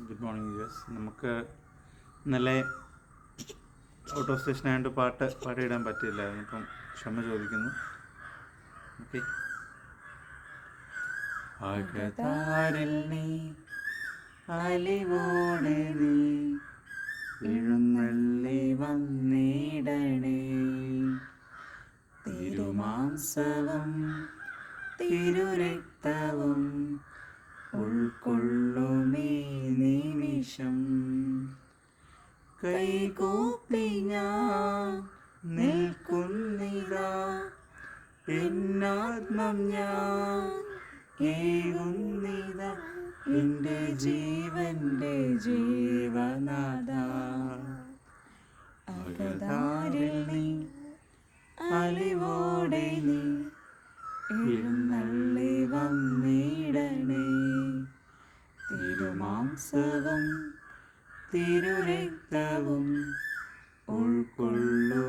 Good morning US. നമുക്ക് ഇന്നലെ out of station ആയതുകൊണ്ട് പാടിയിടാൻ പറ്റിയില്ലായിരുന്നു. അപ്പം ക്ഷമ ചോദിക്കുന്നു. ഓക്കെ. അകതാരിൽ നീ അലിവോടെ നീ എഴുന്നള്ളി വന്നിടണേ, തിരുമാംസവും തിരുരക്തവും ഉൾക്കൊള്ളുമീ നിമിഷം. കൈകൂപ്പി ഞാൻ നിൽക്കുന്നിതാ, എന്നാത്മം ഞാൻ ഏകുന്നിതാ, എൻ്റെ ജീവൻ്റെ ജീവനാഥ. അകതാരിൽ നീ അലിവോടെ നീ എഴുന്നള്ളി വന്നിടണേ, തിരുമാംസവും തിരുരക്തവും ഉൾക്കൊള്ളു